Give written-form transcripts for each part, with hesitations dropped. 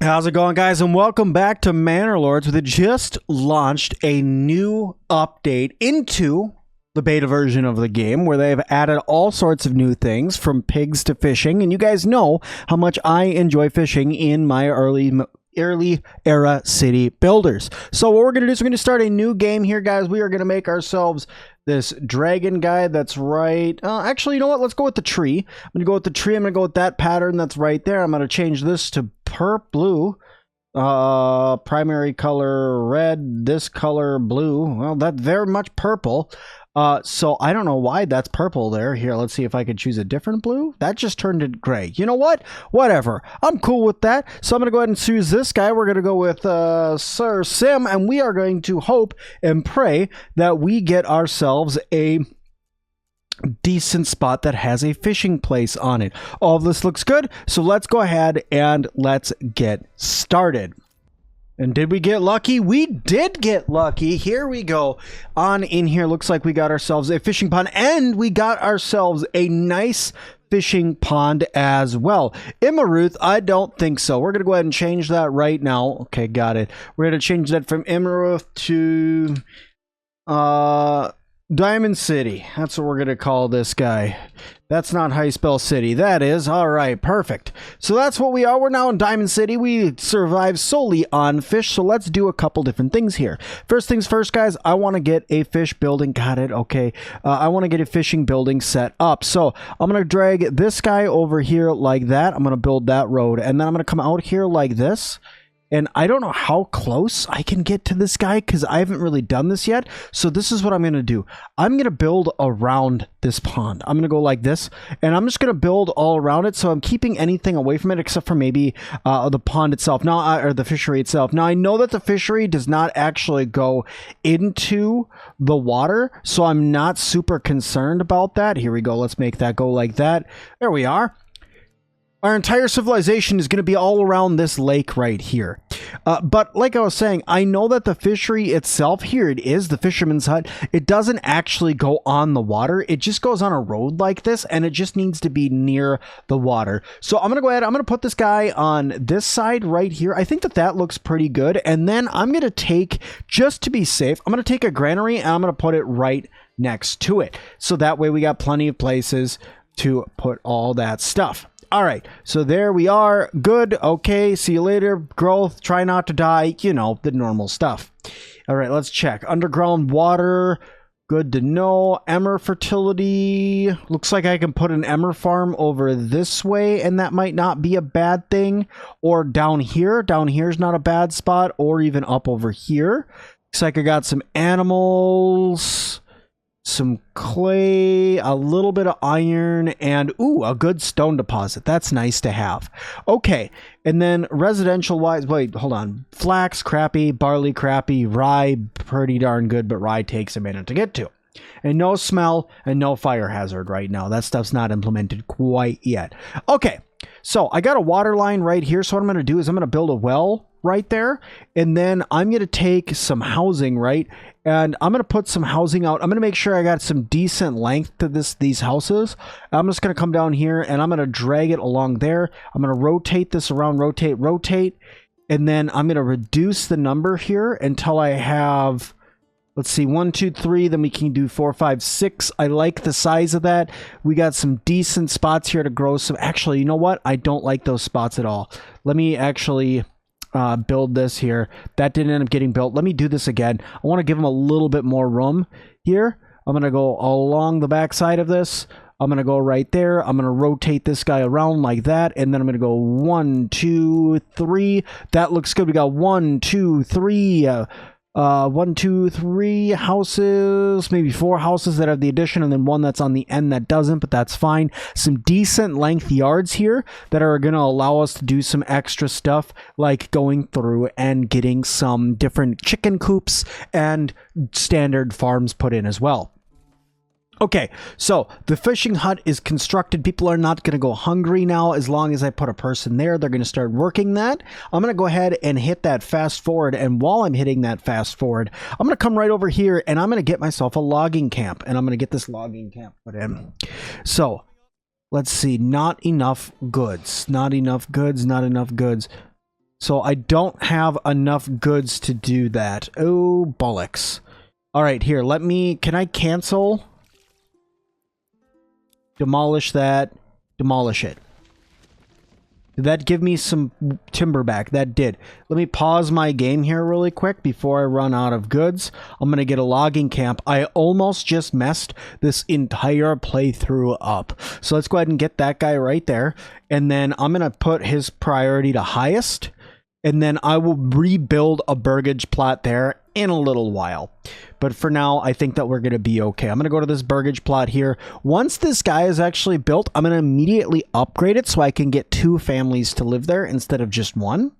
How's it going, guys? And welcome back to Manor Lords. They just launched a new update into the beta version of the game where they've added all sorts of new things from pigs to fishing. And you guys know how much I enjoy fishing in my early era city builders. So what we're going to do is we're going to start a new game here, guys. We are going to make ourselves this dragon guy that's right. Actually, you know what? Let's go with the tree. I'm going to go with the tree. I'm going to go with that pattern that's right there. I'm going to change this to blue. Primary color red, this color blue. Well, that's very much purple. So I don't know why that's purple there. Here, let's see if I could choose a different blue. That just turned it gray. You know what? Whatever. I'm cool with that. So I'm going to go ahead and choose this guy. We're going to go with Sir Sim, and we are going to hope and pray that we get ourselves a decent spot that has a fishing place on it. All of this looks good. So let's go ahead and let's get started. And did we get lucky? We did get lucky. Here we go. On in here, looks like we got ourselves a fishing pond, and we got ourselves a nice fishing pond as well. Imaruth, I don't think so. We're going to go ahead and change that right now. Okay, got it. We're going to change that from Imaruth to Diamond City. That's what we're going to call this guy. That's not how you spell city. That is. All right, perfect. So that's what we are. We're now in Diamond City. We survive solely on fish. So let's do a couple different things here. First things first, guys, I want to get a fish building. Got it. Okay. I want to get a fishing building set up. So I'm going to drag this guy over here like that. I'm going to build that road. And then I'm going to come out here like this. And I don't know how close I can get to this guy because I haven't really done this yet. So this is what I'm going to do. I'm going to build around this pond. I'm going to go like this, and I'm just going to build all around it. So I'm keeping anything away from it except for maybe the pond itself, now, or the fishery itself. Now, I know that the fishery does not actually go into the water, so I'm not super concerned about that. Here we go. Let's make that go like that. There we are. Our entire civilization is going to be all around this lake right here. But like I was saying, I know that the fishery itself, here it is, the fisherman's hut, it doesn't actually go on the water. It just goes on a road like this, and it just needs to be near the water. So I'm going to go ahead, I'm going to put this guy on this side right here. I think that that looks pretty good. And then I'm going to take, just to be safe, I'm going to take a granary and I'm going to put it right next to it. So that way we got plenty of places to put all that stuff. All right, so there we are. Good. Okay, see you later. Growth, try not to die. You know, the normal stuff. All right, let's check. Underground water, good to know. Emmer fertility. Looks like I can put an emmer farm over this way, and that might not be a bad thing. Or down here. Down here is not a bad spot. Or even up over here. Looks like I got some animals, some clay, a little bit of iron, and ooh, a good stone deposit. That's nice to have. Okay, and then residential wise, wait, hold on. Flax, crappy. Barley, crappy. Rye, pretty darn good, but rye takes a minute to get to. And no smell and no fire hazard right now. That stuff's not implemented quite yet. Okay, so I got a water line right here. So what I'm going to do is I'm going to build a well right there, and then I'm going to take some housing, right? And I'm going to put some housing out. I'm going to make sure I got some decent length to these houses. I'm just going to come down here and I'm going to drag it along there. I'm going to rotate this around, rotate. And then I'm going to reduce the number here until I have, let's see, 1, 2, 3. Then we can do 4, 5, 6. I like the size of that. We got some decent spots here to grow some. Actually, you know what? I don't like those spots at all. Let me actually build this here. That didn't end up getting built. Let me do this again. I want to give them a little bit more room here. I'm going to go along the back side of this. I'm going to go right there. I'm going to rotate this guy around like that. And then I'm going to go 1, 2, 3. That looks good. We got 1, 2, 3. 1, 2, 3 houses, maybe 4 houses that have the addition, and then one that's on the end that doesn't, but that's fine. Some decent length yards here that are going to allow us to do some extra stuff, like going through and getting some different chicken coops and standard farms put in as well. Okay, so the fishing hut is constructed. People are not going to go hungry now as long as I put a person there. They're going to start working that. I'm going to go ahead and hit that fast forward. And while I'm hitting that fast forward, I'm going to come right over here and I'm going to get myself a logging camp. And I'm going to get this logging camp put in. So let's see. Not enough goods. Not enough goods. Not enough goods. So I don't have enough goods to do that. Oh, bollocks. All right, here, can I cancel? Demolish that. Demolish it. Did that give me some timber back? That did. Let me pause my game here really quick before I run out of goods. I'm going to get a logging camp. I almost just messed this entire playthrough up. So let's go ahead and get that guy right there. And then I'm going to put his priority to highest. And then I will rebuild a burgage plot there in a little while. But for now, I think that we're going to be okay. I'm going to go to this burgage plot here. Once this guy is actually built, I'm going to immediately upgrade it so I can get 2 families to live there instead of just 1.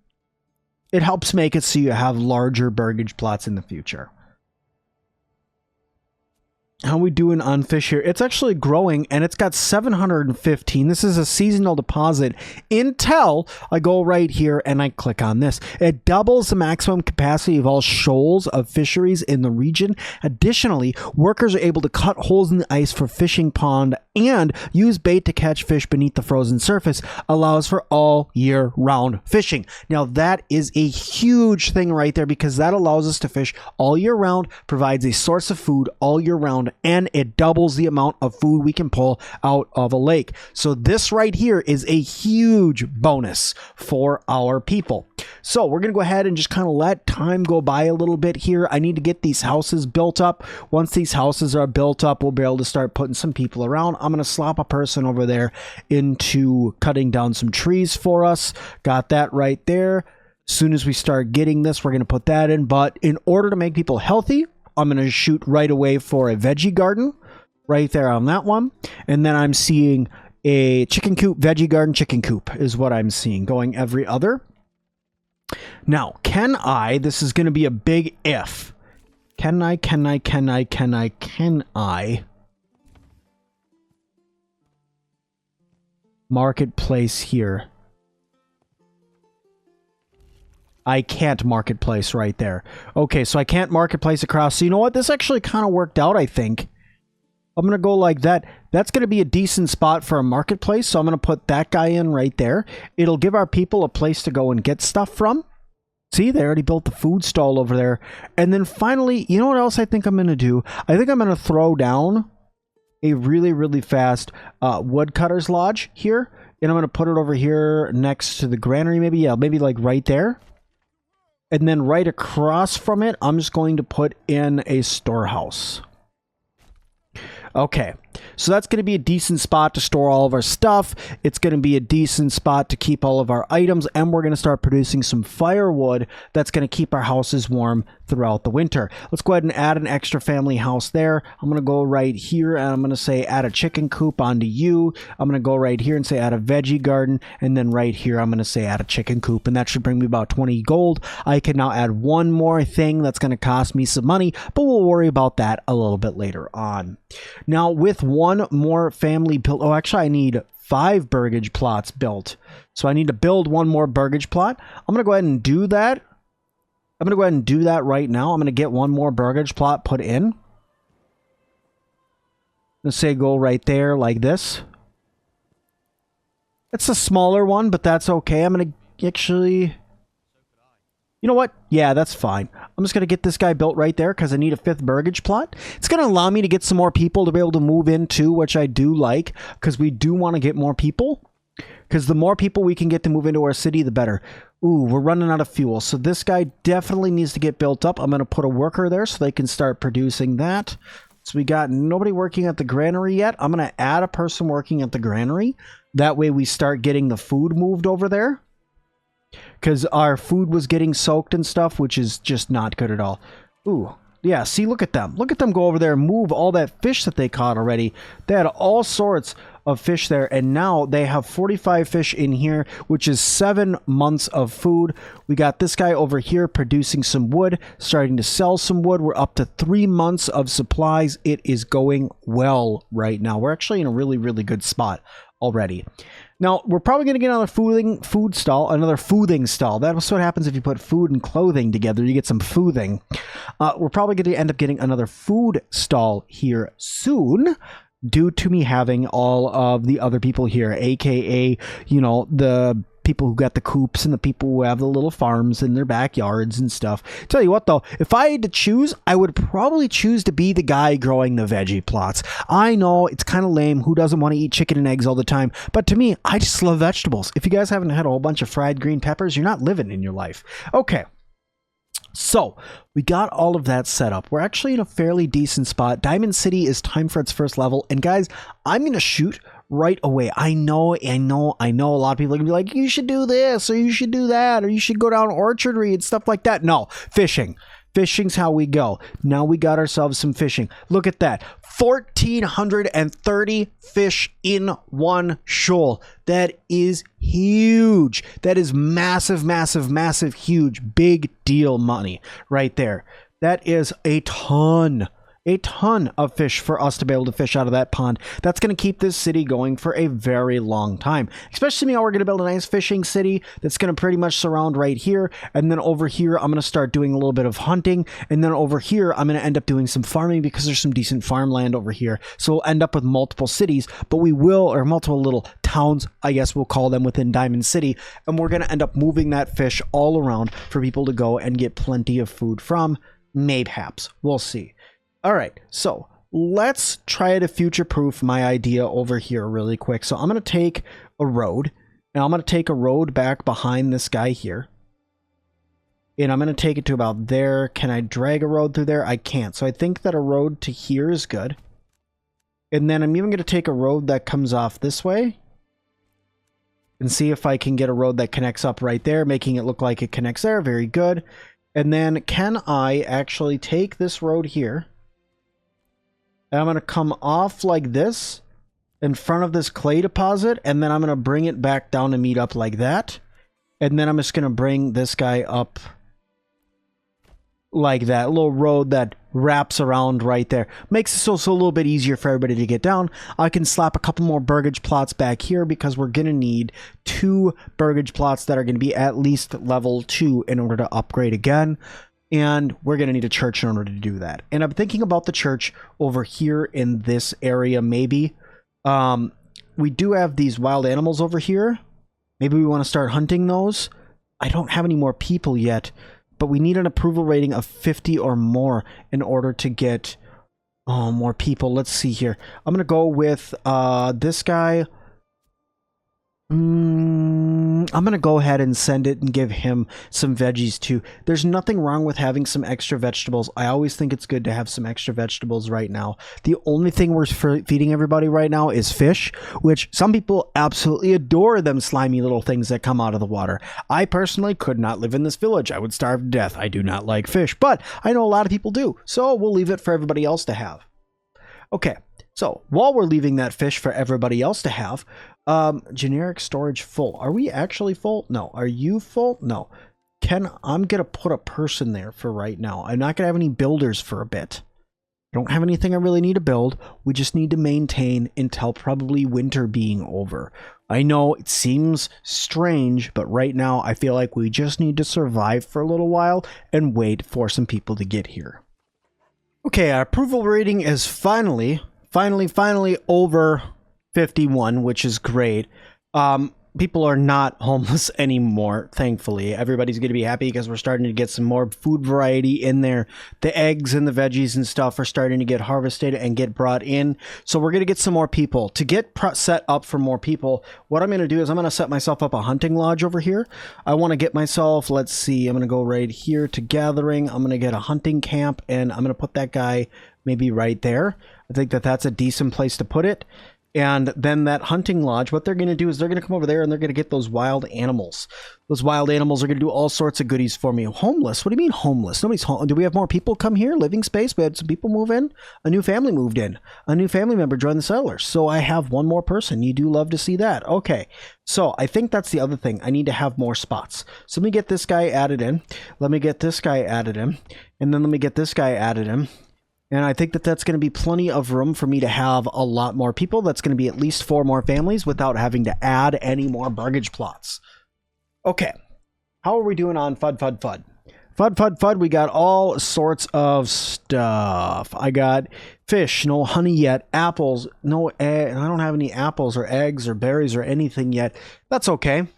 It helps make it so you have larger burgage plots in the future. How we doing on fish here? It's actually growing, and it's got 715. This is a seasonal deposit until I go right here and I click on this. It doubles the maximum capacity of all shoals of fisheries in the region. Additionally, workers are able to cut holes in the ice for fishing pond and use bait to catch fish beneath the frozen surface. Allows for all year round fishing. Now that is a huge thing right there, because that allows us to fish all year round, provides a source of food all year round, and it doubles the amount of food we can pull out of a lake. So this right here is a huge bonus for our people. So we're going to go ahead and just kind of let time go by a little bit here. I need to get these houses built up. Once these houses are built up, we'll be able to start putting some people around. I'm going to slop a person over there into cutting down some trees for us. Got that right there. As soon as we start getting this, we're going to put that in. But in order to make people healthy, I'm going to shoot right away for a veggie garden right there on that one. And then I'm seeing a chicken coop, veggie garden, chicken coop is what I'm seeing going every other. Now, this is going to be a big if. Can I marketplace here? I can't marketplace right there. Okay, so I can't marketplace across. So you know what? This actually kind of worked out, I think. I'm going to go like that. That's going to be a decent spot for a marketplace. So I'm going to put that guy in right there. It'll give our people a place to go and get stuff from. See, they already built the food stall over there. And then finally, you know what else I think I'm going to do? I think I'm going to throw down a really, really fast woodcutter's lodge here. And I'm going to put it over here next to the granary maybe. Yeah, maybe like right there. And then right across from it, I'm just going to put in a storehouse. Okay, so that's going to be a decent spot to store all of our stuff. It's going to be a decent spot to keep all of our items, and we're going to start producing some firewood that's going to keep our houses warm throughout the winter. Let's go ahead and add an extra family house there. I'm going to go right here, and I'm going to say add a chicken coop onto you. I'm going to go right here and say add a veggie garden, and then right here I'm going to say add a chicken coop, and that should bring me about 20 gold. I can now add one more thing that's going to cost me some money, but we'll worry about that a little bit later on. Now, with one more family built, oh, actually I need 5 burgage plots built. So I need to build one more burgage plot. I'm going to go ahead and do that. I'm going to go ahead and do that right now. I'm going to get one more burgage plot put in. Let's say go right there like this. It's a smaller one, but that's okay. I'm going to actually... You know what? Yeah, that's fine. I'm just going to get this guy built right there because I need a 5th burgage plot. It's going to allow me to get some more people to be able to move into, which I do like, because we do want to get more people. Because the more people we can get to move into our city, the better. Ooh, we're running out of fuel. So this guy definitely needs to get built up. I'm going to put a worker there so they can start producing that. So we got nobody working at the granary yet. I'm going to add a person working at the granary. That way we start getting the food moved over there. Because our food was getting soaked and stuff, which is just not good at all. Ooh, yeah, see, look at them. Look at them go over there and move all that fish that they caught already. They had all sorts of fish there, and now they have 45 fish in here, which is 7 months of food. We got this guy over here producing some wood, starting to sell some wood. We're up to 3 months of supplies. It is going well right now. We're actually in a really, really good spot already. Now, we're probably going to get another foothing stall. That's what happens if you put food and clothing together. You get some foothing. We're probably going to end up getting another food stall here soon, due to me having all of the other people here, aka, you know, the people who got the coops and the people who have the little farms in their backyards and stuff. Tell you what though, if I had to choose, I would probably choose to be the guy growing the veggie plots. I know it's kind of lame. Who doesn't want to eat chicken and eggs all the time? But to me, I just love vegetables. If you guys haven't had a whole bunch of fried green peppers, you're not living in your life. Okay. So we got all of that set up. We're actually in a fairly decent spot. Diamond City is time for its first level. And guys, I'm going to shoot right away. I know a lot of people are gonna be like, you should do this or you should do that or you should go down orchardry and stuff like that. No, fishing's how we go. Now we got ourselves some fishing. Look at that, 1,430 fish in one shoal. That is huge. That is massive, huge, big deal money right there. That is a ton of fish for us to be able to fish out of that pond. That's going to keep this city going for a very long time. Especially now we're going to build a nice fishing city that's going to pretty much surround right here. And then over here, I'm going to start doing a little bit of hunting. And then over here, I'm going to end up doing some farming because there's some decent farmland over here. So we'll end up with multiple cities, but we will, or multiple little towns, I guess we'll call them, within Diamond City. And we're going to end up moving that fish all around for people to go and get plenty of food from. Mayhaps. We'll see. All right, so let's try to future-proof my idea over here really quick. So I'm going to take a road, and I'm going to take a road back behind this guy here. And I'm going to take it to about there. Can I drag a road through there? I can't. So I think that a road to here is good. And then I'm even going to take a road that comes off this way. And see if I can get a road that connects up right there, making it look like it connects there. Very good. And then can I actually take this road here? And I'm going to come off like this in front of this clay deposit. And then I'm going to bring it back down to meet up like that. And then I'm just going to bring this guy up like that. A little road that wraps around right there. Makes it so a little bit easier for everybody to get down. I can slap a couple more burgage plots back here because we're going to need 2 burgage plots that are going to be at least level 2 in order to upgrade again. And we're going to need a church in order to do that. And I'm thinking about the church over here in this area, maybe. We do have these wild animals over here. Maybe we want to start hunting those. I don't have any more people yet, but we need an approval rating of 50 or more in order to get more people. Let's see here. I'm going to go with this guy. I'm going to go ahead and send it and give him some veggies too. There's nothing wrong with having some extra vegetables. I always think it's good to have some extra vegetables right now. The only thing we're feeding everybody right now is fish, which some people absolutely adore, them slimy little things that come out of the water. I personally could not live in this village. I would starve to death. I do not like fish, but I know a lot of people do. So we'll leave it for everybody else to have. Okay. So while we're leaving that fish for everybody else to have, generic storage full. Are we actually full? No. Are you full? No. I'm going to put a person there for right now. I'm not going to have any builders for a bit. I don't have anything I really need to build. We just need to maintain until probably winter being over. I know it seems strange, but right now I feel like we just need to survive for a little while and wait for some people to get here. Okay, our approval rating is finally over 51, which is great. People are not homeless anymore, thankfully. Everybody's going to be happy because we're starting to get some more food variety in there. The eggs and the veggies and stuff are starting to get harvested and get brought in. So we're going to get some more people. To get set up for more people, what I'm going to do is I'm going to set myself up a hunting lodge over here. I want to get myself, let's see, I'm going to go right here to gathering. I'm going to get a hunting camp, and I'm going to put that guy maybe right there. I think that that's a decent place to put it. And then that hunting lodge, what they're going to do is they're going to come over there and they're going to get those wild animals. Those wild animals are going to do all sorts of goodies for me. Homeless? What do you mean homeless? Nobody's home. Do we have more people come here? Living space? We had some people move in? A new family moved in. A new family member joined the settlers. So I have one more person. You do love to see that. Okay. So I think that's the other thing. I need to have more spots. So let me get this guy added in. Let me get this guy added in. And then let me get this guy added in. And I think that that's going to be plenty of room for me to have a lot more people. That's going to be at least 4 more families without having to add any more burgage plots. Okay. How are we doing on FUD? FUD. We got all sorts of stuff. I got fish, no honey yet. Apples, no egg. I don't have any apples or eggs or berries or anything yet. That's okay.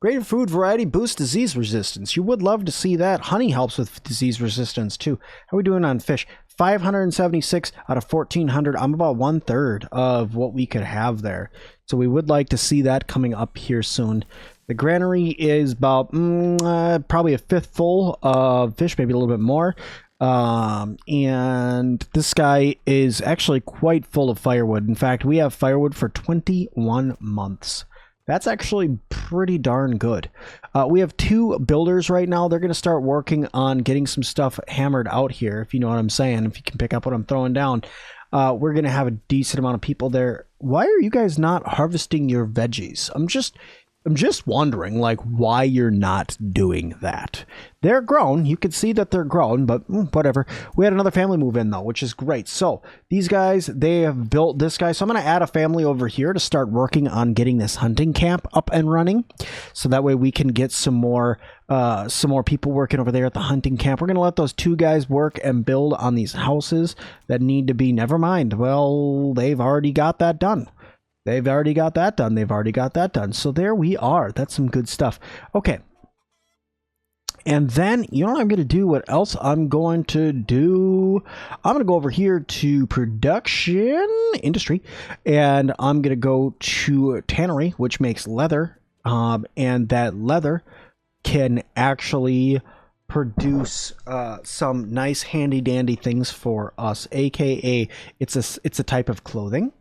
Great food variety boosts disease resistance. You would love to see that. Honey helps with disease resistance too. How are we doing on fish? 576 out of 1400. I'm about 1/3 of what we could have there. So we would like to see that coming up here soon. The granary is about probably a fifth full of fish, maybe a little bit more. And this guy is actually quite full of firewood. In fact, we have firewood for 21 months. That's actually pretty darn good. We have 2 builders right now. They're going to start working on getting some stuff hammered out here, if you know what I'm saying, if you can pick up what I'm throwing down. We're going to have a decent amount of people there. Why are you guys not harvesting your veggies? I'm just wondering, like, why you're not doing that. They're grown. You can see that they're grown, but whatever. We had another family move in, though, which is great. So these guys, they have built this guy. So I'm going to add a family over here to start working on getting this hunting camp up and running. So that way we can get some more people working over there at the hunting camp. We're going to let those 2 guys work and build on these houses that need to be, never mind. Well, they've already got that done. They've already got that done. So there we are. That's some good stuff. Okay. And then, you know what I'm going to do? What else I'm going to do? I'm going to go over here to production industry, and I'm going to go to tannery, which makes leather. And that leather can actually produce some nice handy dandy things for us, aka it's a type of clothing.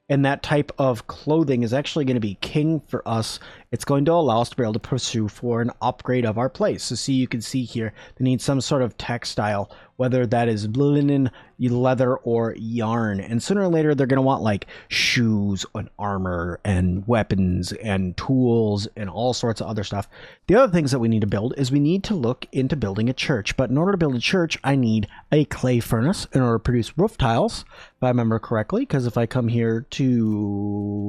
And that type of clothing is actually going to be king for us. It's going to allow us to be able to pursue for an upgrade of our place. So see, you can see here, they need some sort of textile, whether that is linen, leather, or yarn. And sooner or later, they're going to want like shoes and armor and weapons and tools and all sorts of other stuff. The other things that we need to build is we need to look into building a church. But in order to build a church, I need a clay furnace in order to produce roof tiles, if I remember correctly. Because if I come here to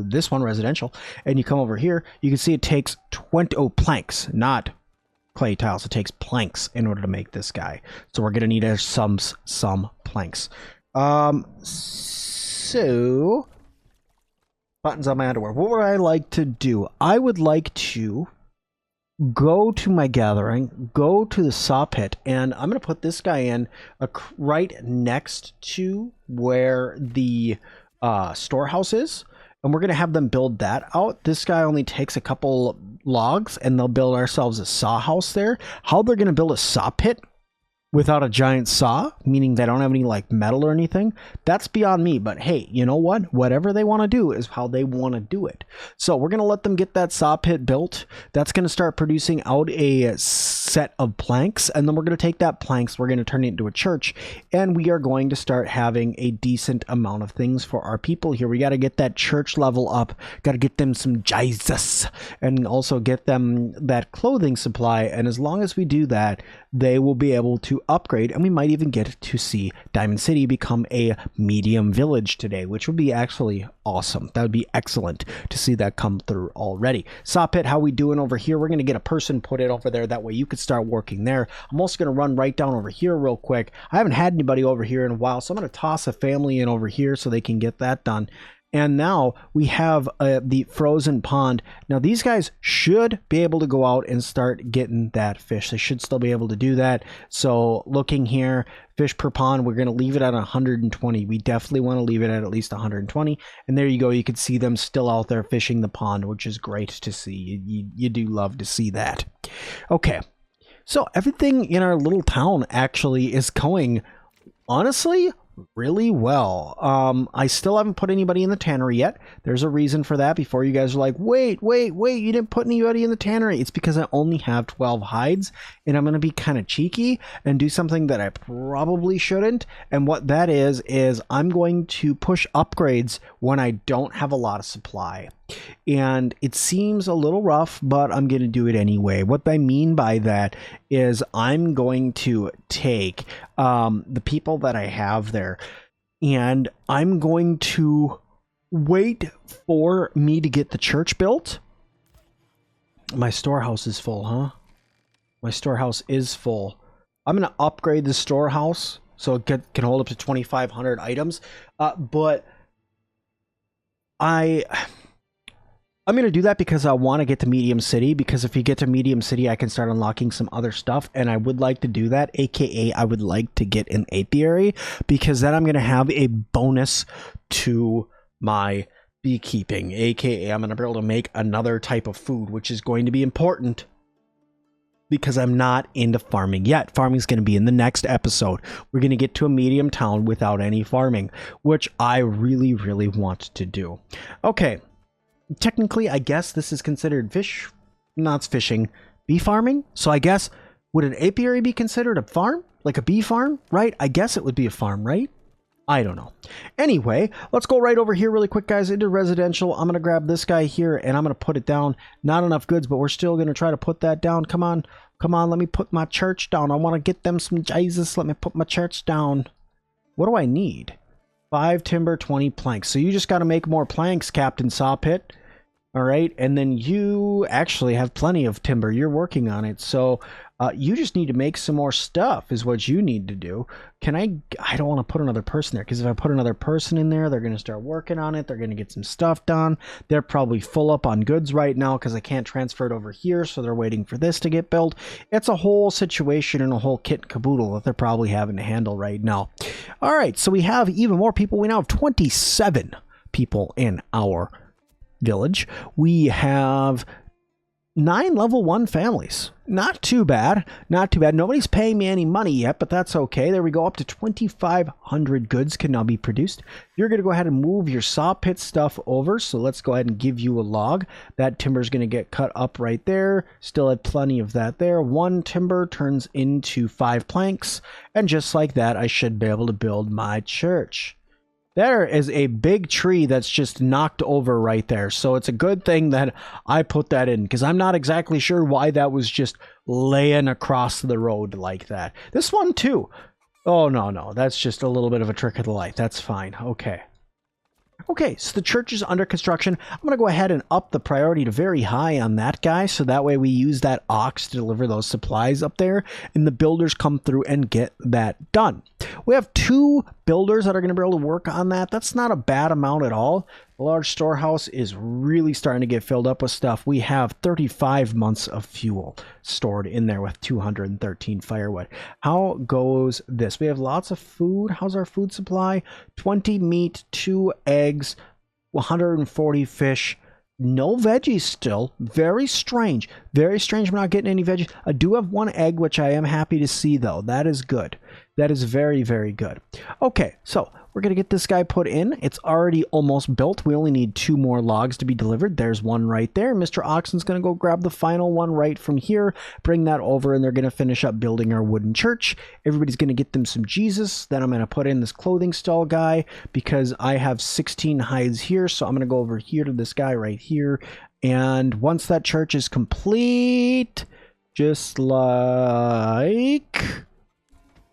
this one, residential, and you come over here, you can see it takes 20 planks, not clay tiles. It takes planks in order to make this guy. So we're gonna need some planks. So buttons on my underwear. What would I like to do? I would like to go to my gathering, go to the saw pit, and I'm gonna put this guy in right next to where the storehouse is. And we're going to have them build that out. This guy only takes a couple logs, and they'll build ourselves a saw house there. How they're going to build a saw pit without a giant saw, meaning they don't have any like metal or anything, that's beyond me. But hey, you know what? Whatever they want to do is how they want to do it. So we're going to let them get that saw pit built. That's going to start producing out a set of planks, and then we're going to take that planks, we're going to turn it into a church, and we are going to start having a decent amount of things for our people here. We got to get that church level up, got to get them some Jesus, and also get them that clothing supply. And as long as we do that, they will be able to upgrade, and we might even get to see Diamond City become a medium village today, which would be actually awesome. That would be excellent to see that come through already. Saw pit, how we doing over here? We're going to get a person put it over there. That way you could start working there. I'm also going to run right down over here real quick. I haven't had anybody over here in a while, so I'm going to toss a family in over here so they can get that done. And now we have the frozen pond. Now these guys should be able to go out and start getting that fish. They should still be able to do that. So looking here, fish per pond, we're going to leave it at 120. We definitely want to leave it at least 120. And there you go. You can see them still out there fishing the pond, which is great to see. You do love to see that. Okay. So everything in our little town actually is going, honestly, really well. I still haven't put anybody in the tannery yet. There's a reason for that. Before you guys are like, wait, you didn't put anybody in the tannery. It's because I only have 12 hides, and I'm going to be kind of cheeky and do something that I probably shouldn't. And what that is I'm going to push upgrades when I don't have a lot of supply. And it seems a little rough, but I'm going to do it anyway. What I mean by that is I'm going to take the people that I have there, and I'm going to wait for me to get the church built. My storehouse is full, huh? My storehouse is full. I'm going to upgrade the storehouse so it can hold up to 2,500 items. But I'm going to do that because I want to get to Medium City, because if you get to Medium City, I can start unlocking some other stuff, and I would like to do that, aka I would like to get an apiary, because then I'm going to have a bonus to my beekeeping, aka I'm going to be able to make another type of food, which is going to be important because I'm not into farming yet. Farming is going to be in the next episode. We're going to get to a medium town without any farming, which I really, really want to do. Okay. Technically, I guess this is considered fish, not fishing, bee farming. So I guess, would an apiary be considered a farm? Like a bee farm, right? I guess it would be a farm, right? I don't know. Anyway, let's go right over here really quick, guys, into residential. I'm going to grab this guy here, and I'm going to put it down. Not enough goods, but we're still going to try to put that down. Come on. Come on, let me put my church down. I want to get them some Jesus. Let me put my church down. What do I need? 5 timber, 20 planks. So you just got to make more planks, Captain Sawpit. All right, and then you actually have plenty of timber. You're working on it, so you just need to make some more stuff is what you need to do. Can I don't want to put another person there, because if I put another person in there, they're going to start working on it. They're going to get some stuff done. They're probably full up on goods right now because I can't transfer it over here, so they're waiting for this to get built. It's a whole situation and a whole kit and caboodle that they're probably having to handle right now. All right, so we have even more people. We now have 27 people in our village. We have 9 level 1 families. Not too bad. Not too bad. Nobody's paying me any money yet, but that's okay. There we go. Up to 2,500 goods can now be produced. You're going to go ahead and move your saw pit stuff over. So let's go ahead and give you a log. That timber is going to get cut up right there. Still had plenty of that there. 1 timber turns into 5 planks. And just like that, I should be able to build my church. There is a big tree that's just knocked over right there. So it's a good thing that I put that in, because I'm not exactly sure why that was just laying across the road like that. This one too. Oh, no. That's just a little bit of a trick of the light. That's fine. Okay. Okay, so the church is under construction. I'm going to go ahead and up the priority to very high on that guy, so that way we use that ox to deliver those supplies up there, and the builders come through and get that done. We have 2 builders that are going to be able to work on that. That's not a bad amount at all. The large storehouse is really starting to get filled up with stuff. We have 35 months of fuel stored in there with 213 firewood. How goes this? We have lots of food. How's our food supply? 20 meat, 2 eggs, 140 fish. No veggies still. Very strange. Very strange we're not getting any veggies. I do have 1 egg, which I am happy to see, though. That is good. That is very, very good. Okay, so we're going to get this guy put in. It's already almost built. We only need 2 more logs to be delivered. There's 1 right there. Mr. Oxen's going to go grab the final one right from here, bring that over, and they're going to finish up building our wooden church. Everybody's going to get them some Jesus. Then I'm going to put in this clothing stall guy because I have 16 hides here. So I'm going to go over here to this guy right here. And once that church is complete, just like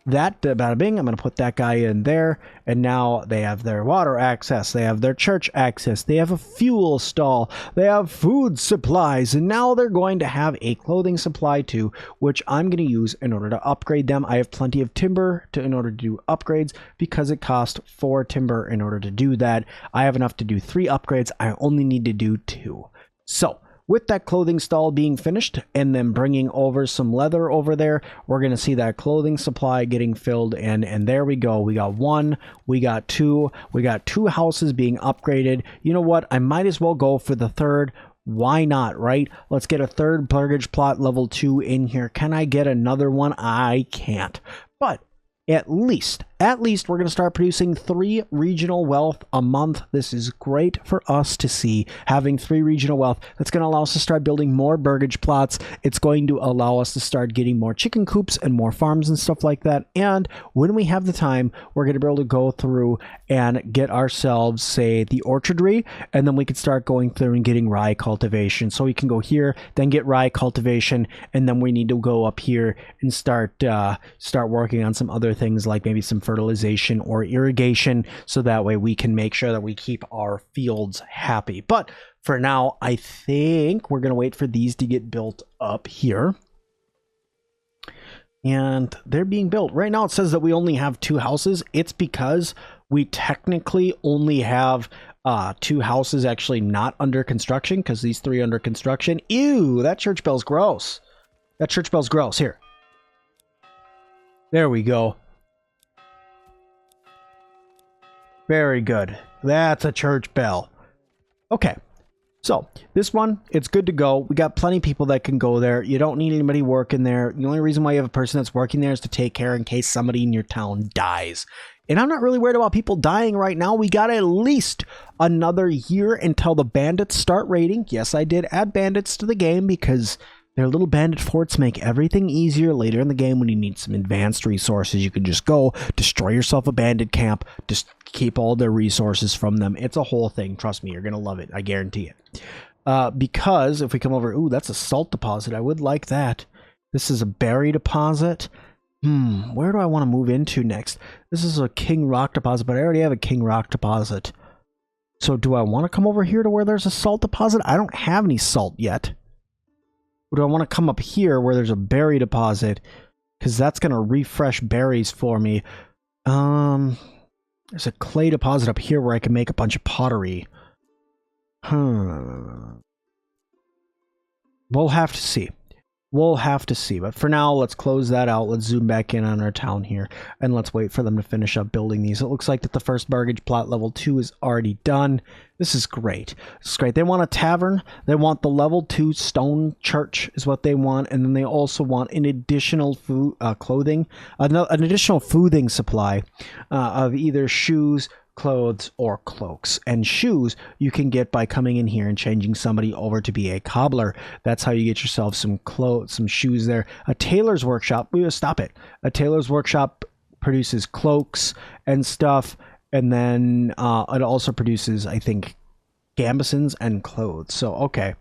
that, bada bing, I'm going to put that guy in there, and now they have their water access, they have their church access, they have a fuel stall, they have food supplies, and now they're going to have a clothing supply too, which I'm going to use in order to upgrade them. I have plenty of timber in order to do upgrades, because it cost 4 timber in order to do that. I have enough to do 3 upgrades. I only need to do 2. So with that clothing stall being finished and then bringing over some leather over there, we're going to see that clothing supply getting filled in. And there we go. We got 1, we got 2, we got 2 houses being upgraded. You know what? I might as well go for the 3rd. Why not, right? Let's get a 3rd burgage plot level 2 in here. Can I get another one? I can't. But at least we're going to start producing 3 regional wealth a month. This is great for us to see, having 3 regional wealth. That's going to allow us to start building more burgage plots. It's going to allow us to start getting more chicken coops and more farms and stuff like that. And when we have the time, we're going to be able to go through and get ourselves, say, the orchardry, and then we can start going through and getting rye cultivation. So we can go here, then get rye cultivation, and then we need to go up here and start working on some other things, like maybe some fertilization or irrigation, so that way we can make sure that we keep our fields happy. But for now, I think we're going to wait for these to get built up here. And they're being built. Right now it says that we only have 2 houses. It's because we technically only have 2 houses actually not under construction, because these 3 under construction. Ew, that church bell's gross. That church bell's gross. Here. There we go. Very good. That's a church bell. Okay. So, this one, it's good to go. We got plenty of people that can go there. You don't need anybody working there. The only reason why you have a person that's working there is to take care in case somebody in your town dies. And I'm not really worried about people dying right now. We got at least another year until the bandits start raiding. Yes, I did add bandits to the game because their little bandit forts make everything easier later in the game when you need some advanced resources. You can just go destroy yourself a bandit camp, just keep all their resources from them. It's a whole thing. Trust me, you're going to love it. I guarantee it. Because if we come over, ooh, that's a salt deposit. I would like that. This is a berry deposit. Where do I want to move into next? This is a king rock deposit, but I already have a king rock deposit. So do I want to come over here to where there's a salt deposit? I don't have any salt yet. Or do I want to come up here where there's a berry deposit? Because that's going to refresh berries for me. There's a clay deposit up here where I can make a bunch of pottery. We'll have to see. We'll have to see. But for now, let's close that out. Let's zoom back in on our town here. And let's wait for them to finish up building these. It looks like that the first bargage plot level 2 is already done. This is great. This is great. They want a tavern. They want the level 2 stone church is what they want. And then they also want an additional food, clothing, an additional foothing supply of either shoes, clothes, or cloaks. And shoes you can get by coming in here and changing somebody over to be a cobbler. That's how you get yourself some clothes, some shoes there. A tailor's workshop, stop it. A tailor's workshop produces cloaks and stuff, and then it also produces, I think, gambesons and clothes. So okay,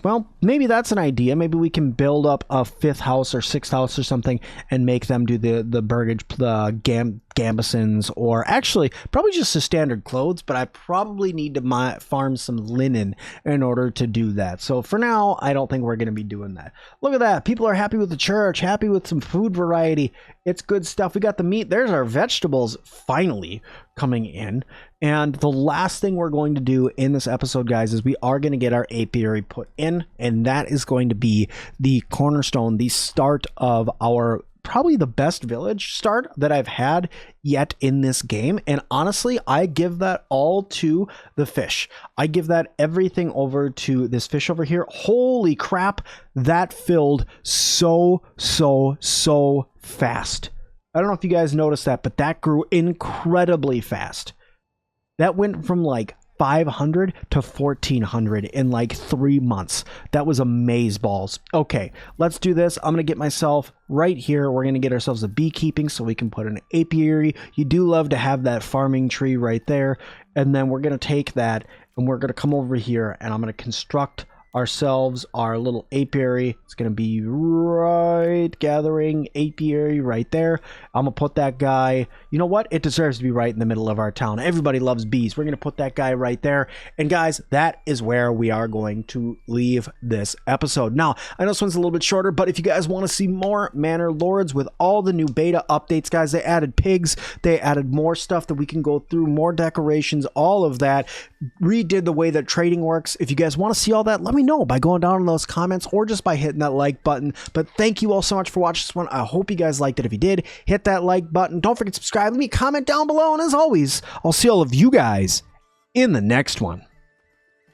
well, maybe that's an idea. Maybe we can build up a 5th house or 6th house or something and make them do the burgage, gambesons, or actually probably just the standard clothes, but I probably need to farm some linen in order to do that. So for now, I don't think we're going to be doing that. Look at that. People are happy with the church, happy with some food variety. It's good stuff. We got the meat. There's our vegetables finally coming in. And the last thing we're going to do in this episode, guys, is we are going to get our apiary put in, and that is going to be the cornerstone, the start of our probably the best village start that I've had yet in this game. And honestly, I give that all to the fish. I give that everything over to this fish over here. Holy crap, that filled so fast. I don't know if you guys noticed that, but that grew incredibly fast. That went from like 500 to 1400 in like 3 months. That was amazeballs. Okay, let's do this. I'm gonna get myself right here. We're gonna get ourselves a beekeeping so we can put an apiary. You do love to have that farming tree right there. And then we're gonna take that and we're gonna come over here and I'm gonna construct ourselves our little apiary. It's gonna be right gathering apiary right there. I'm gonna put that guy, you know what, it deserves to be right in the middle of our town. Everybody loves bees. We're gonna put that guy right there. And guys, that is where we are going to leave this episode. Now I know this one's a little bit shorter, but if you guys want to see more Manor Lords with all the new beta updates, guys, they added pigs, they added more stuff that we can go through, more decorations, all of that, redid the way that trading works. If you guys want to see all that, let me know by going down in those comments or just by hitting that like button. But thank you all so much for watching this one. I hope you guys liked it. If you did, hit that like button. Don't forget to subscribe. Leave me a comment down below. And as always, I'll see all of you guys in the next one.